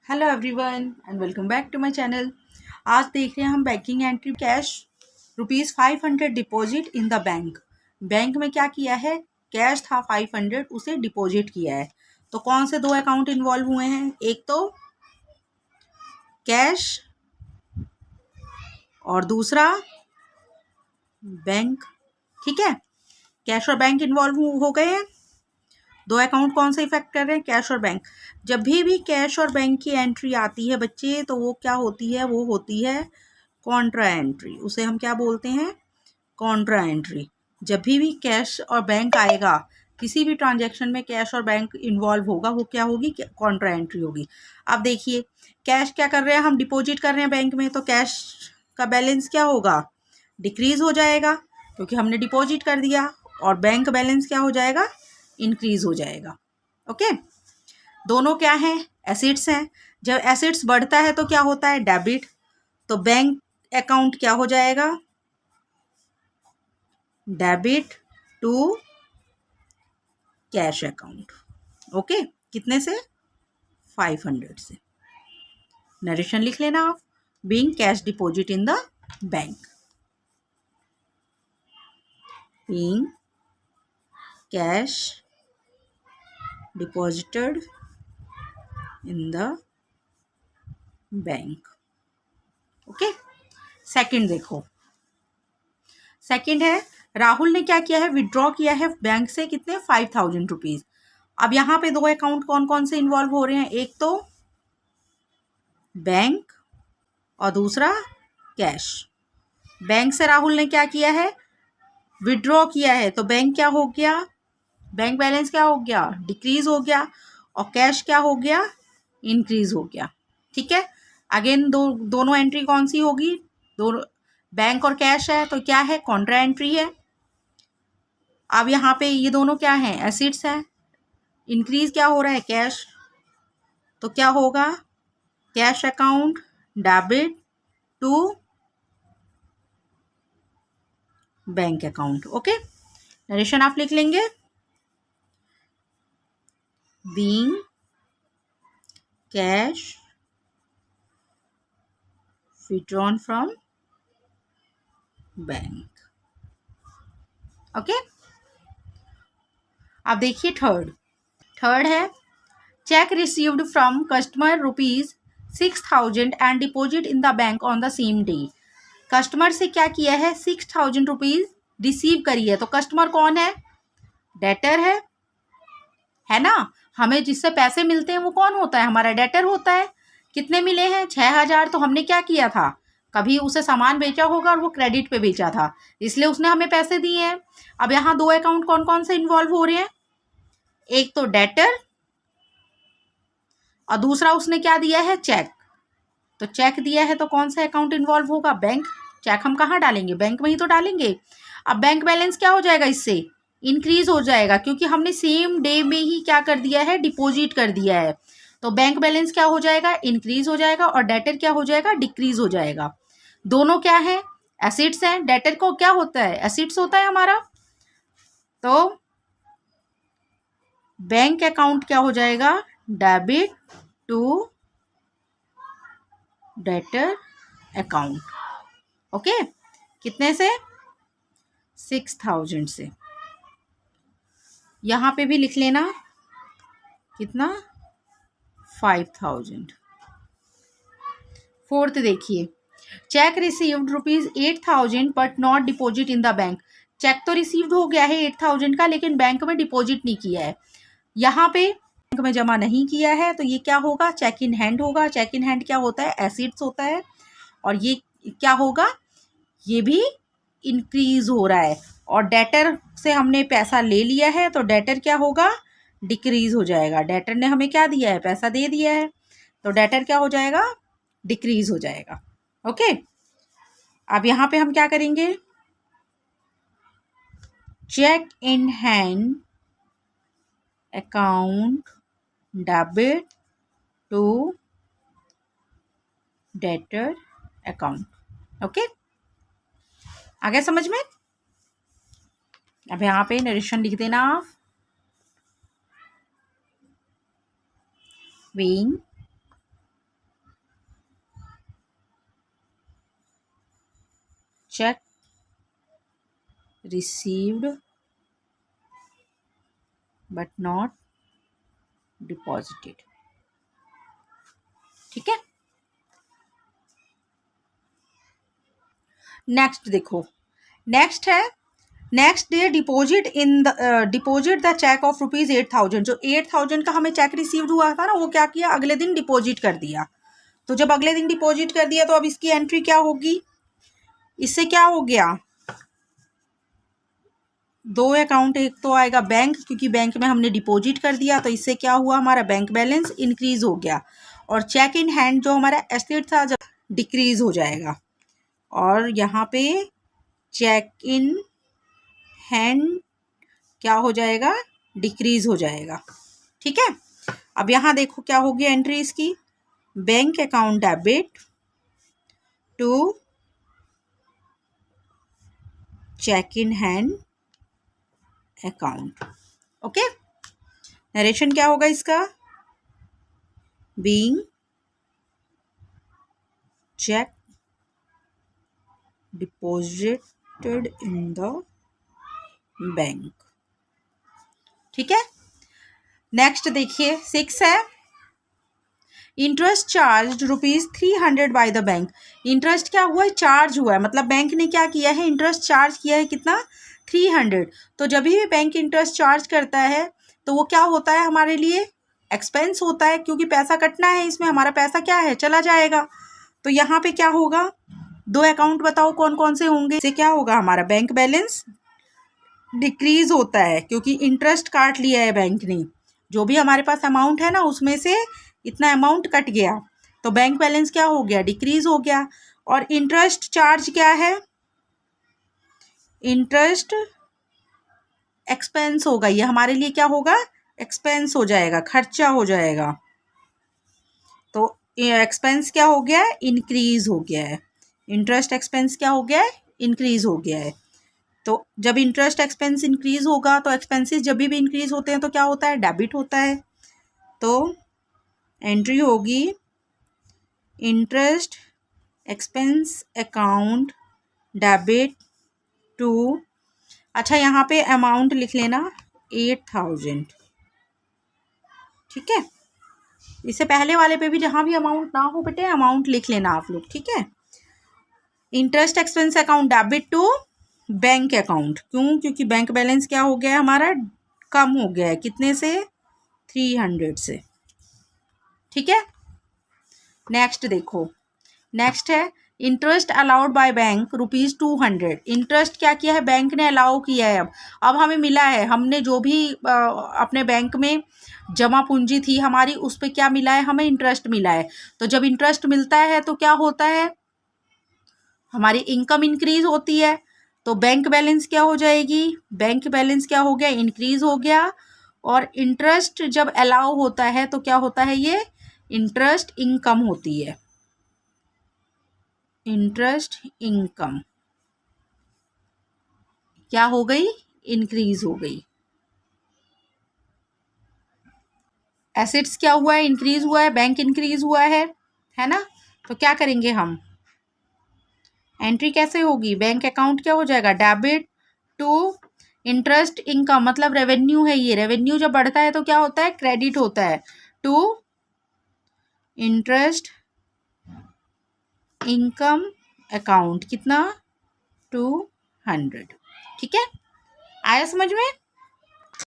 Hello everyone and welcome back to my channel. आज देख रहे हैं हम banking entry cash ₹500 deposit in the bank. Bank में क्या किया है, कैश था 500, उसे डिपॉजिट किया है। तो कौन से दो अकाउंट इन्वॉल्व हुए हैं, एक तो कैश और दूसरा बैंक। ठीक है, कैश और बैंक इन्वॉल्व हो गए हैं। दो अकाउंट कौन से इफेक्ट कर रहे हैं, कैश और बैंक। जब भी कैश और बैंक की एंट्री आती है बच्चे, तो वो क्या होती है, वो होती है कॉन्ट्रा एंट्री। उसे हम क्या बोलते हैं, कॉन्ट्रा एंट्री। जब भी कैश और बैंक आएगा, किसी भी ट्रांजैक्शन में कैश और बैंक इन्वॉल्व होगा, वो क्या होगी, कॉन्ट्रा एंट्री होगी। अब देखिए, कैश क्या कर रहे हैं, हम डिपॉजिट कर रहे हैं बैंक में, तो कैश का बैलेंस क्या होगा, डिक्रीज हो जाएगा क्योंकि हमने डिपॉजिट कर दिया। और बैंक बैलेंस क्या हो जाएगा, इंक्रीज हो जाएगा। ओके, दोनों क्या हैं, एसेट्स हैं। जब एसेट्स बढ़ता है तो क्या होता है, डेबिट। तो बैंक अकाउंट क्या हो जाएगा, debit to cash account. Okay, कितने से, 500 से। नरेशन लिख लेना आप, being cash deposit in the bank, being cash deposited in the bank. Okay, second देखो, सेकंड है, राहुल ने क्या किया है, विड्रॉ किया है बैंक से कितने, 5000 रुपीज। अब यहाँ पे दो अकाउंट कौन कौन से इन्वॉल्व हो रहे हैं, एक तो बैंक और दूसरा कैश। बैंक से राहुल ने क्या किया है, विड्रॉ किया है, तो बैंक क्या हो गया, बैंक बैलेंस क्या हो गया, डिक्रीज हो गया। और कैश क्या हो गया, इंक्रीज हो गया। ठीक है, अगेन दोनों एंट्री कौन सी होगी, दोनों बैंक और कैश है, तो क्या है, कॉन्ट्रा एंट्री है। अब यहाँ पे ये दोनों क्या है, एसेट्स है। इंक्रीज क्या हो रहा है, कैश, तो क्या होगा, cash account debit to bank account. Okay, narration आप लिख लेंगे, being cash withdrawn from bank. Okay, अब देखिए थर्ड है, cheque received from customer ₹6000 and deposit in the bank on the same day. Customer से क्या किया है, 6000 रुपीज रिसीव करी है। तो कस्टमर कौन है, डेटर है ना। हमें जिससे पैसे मिलते हैं वो कौन होता है, हमारा डेटर होता है। कितने मिले हैं, 6000। तो हमने क्या किया था, कभी उसे सामान बेचा होगा और वो क्रेडिट पे बेचा था, इसलिए उसने हमें पैसे दिए हैं। अब यहाँ दो अकाउंट कौन कौन से इन्वॉल्व हो रहे हैं, एक तो डेटर और दूसरा उसने क्या दिया है, चेक। तो चेक दिया है तो कौन सा अकाउंट इन्वॉल्व होगा, बैंक। चेक हम कहाँ डालेंगे, बैंक में ही तो डालेंगे। अब बैंक बैलेंस क्या हो जाएगा, इससे इंक्रीज हो जाएगा क्योंकि हमने सेम डे में ही क्या कर दिया है, डिपॉजिट कर दिया है। तो बैंक बैलेंस क्या हो जाएगा, इंक्रीज हो जाएगा। और डेटर क्या हो जाएगा, डिक्रीज हो जाएगा। दोनों क्या है, एसेट्स हैं। डेटर को क्या होता है, एसेट्स होता है हमारा। तो बैंक अकाउंट क्या हो जाएगा, debit to debtor account. Okay, कितने से, 6000 से। यहाँ पे भी लिख लेना, कितना, 5000। फोर्थ देखिए, cheque received ₹8000 but not deposit in the bank. Cheque तो रिसीव्ड हो गया है 8000 का, लेकिन बैंक में डिपॉजिट नहीं किया है। यहाँ पे बैंक में जमा नहीं किया है, तो ये क्या होगा, चेक इन हैंड होगा। चेक इन हैंड क्या होता है, एसेट्स होता है। और ये क्या होगा, ये भी इंक्रीज हो रहा है। और डेटर से हमने पैसा ले लिया है, तो डेटर क्या होगा, डिक्रीज हो जाएगा। डेटर ने हमें क्या दिया है, पैसा दे दिया है, तो डेटर क्या हो जाएगा, डिक्रीज हो जाएगा। ओके, अब यहाँ पे हम क्या करेंगे, check in hand account debit to debtor account. Okay, आ गया समझ में। अब यहाँ पे नरेशन लिख देना आप, being cheque received but not deposited. ठीक है, नेक्स्ट देखो, नेक्स्ट है next day deposit deposit the cheque of ₹8,000। जो 8,000 का हमें चेक रिसीव्ड हुआ था ना, वो क्या किया, अगले दिन डिपॉजिट कर दिया। तो जब अगले दिन डिपॉजिट कर दिया तो अब इसकी एंट्री क्या होगी, इससे क्या हो गया, दो अकाउंट, एक तो आएगा बैंक, क्योंकि बैंक में हमने डिपॉजिट कर दिया, तो इससे क्या हुआ, हमारा बैंक बैलेंस इंक्रीज हो गया। और चेक इन हैंड जो हमारा एसेट था जब डिक्रीज हो जाएगा, और यहाँ पे चेक इन हैंड क्या हो जाएगा, डिक्रीज हो जाएगा। ठीक है, अब यहाँ देखो क्या होगी एंट्री इसकी, bank account debit to cheque in hand account. Okay, narration क्या होगा इसका, being cheque deposited in the bank. ठीक है, नेक्स्ट देखिए 6 है, interest charge ₹300 by the bank. Interest क्या हुआ है, चार्ज हुआ है, मतलब बैंक ने क्या किया है, इंटरेस्ट चार्ज किया है, कितना, 300। तो जब भी बैंक इंटरेस्ट चार्ज करता है तो वो क्या होता है, हमारे लिए एक्सपेंस होता है, क्योंकि पैसा कटना है, इसमें हमारा पैसा क्या है, चला जाएगा। तो यहाँ पे क्या होगा, दो अकाउंट बताओ कौन कौन से होंगे, इससे क्या होगा, हमारा बैंक बैलेंस डिक्रीज होता है, क्योंकि इंटरेस्ट काट लिया है बैंक ने, जो भी हमारे पास अमाउंट है ना उसमें से इतना अमाउंट कट गया, तो बैंक बैलेंस क्या हो गया, डिक्रीज हो गया। और इंटरेस्ट चार्ज क्या है, इंटरेस्ट एक्सपेंस होगा, ये हमारे लिए क्या होगा, एक्सपेंस हो जाएगा, खर्चा हो जाएगा। तो एक्सपेंस क्या हो गया है, इंक्रीज हो गया है, इंटरेस्ट एक्सपेंस क्या हो गया है, इंक्रीज हो गया है। तो जब इंटरेस्ट एक्सपेंस इंक्रीज होगा तो एक्सपेंसेस जब भी इंक्रीज होते हैं तो क्या होता है, डेबिट होता है। तो एंट्री होगी interest expense account debit to, अच्छा यहाँ पे अमाउंट लिख लेना 8,000। ठीक है, इससे पहले वाले पे भी जहाँ भी अमाउंट ना हो बेटे अमाउंट लिख लेना आप लोग। ठीक है, interest expense account debit to bank account, क्यों, क्योंकि बैंक बैलेंस क्या हो गया है हमारा, कम हो गया है, कितने से, 300 से। ठीक है, नेक्स्ट देखो, नेक्स्ट है interest allowed by bank ₹200। Interest क्या किया है, बैंक ने अलाउ किया है। अब हमें मिला है, हमने जो भी अपने बैंक में जमा पूंजी थी हमारी, उस पर क्या मिला है, हमें इंटरेस्ट मिला है। तो जब इंटरेस्ट मिलता है तो क्या होता है, हमारी इनकम इंक्रीज होती है, तो बैंक बैलेंस क्या हो जाएगी, बैंक बैलेंस क्या हो गया, इंक्रीज हो गया। और इंटरेस्ट जब अलाउ होता है तो क्या होता है, ये इंटरेस्ट इनकम होती है, इंटरेस्ट इनकम क्या हो गई, इंक्रीज हो गई। एसेट्स क्या हुआ है, इंक्रीज हुआ है, बैंक इंक्रीज हुआ है ना। तो क्या करेंगे हम, एंट्री कैसे होगी, बैंक अकाउंट क्या हो जाएगा, डेबिट टू इंटरेस्ट इनकम, मतलब रेवेन्यू है, ये रेवेन्यू जब बढ़ता है तो क्या होता है, क्रेडिट होता है, टू इंटरेस्ट इनकम अकाउंट, कितना, 200। ठीक है, आया समझ में।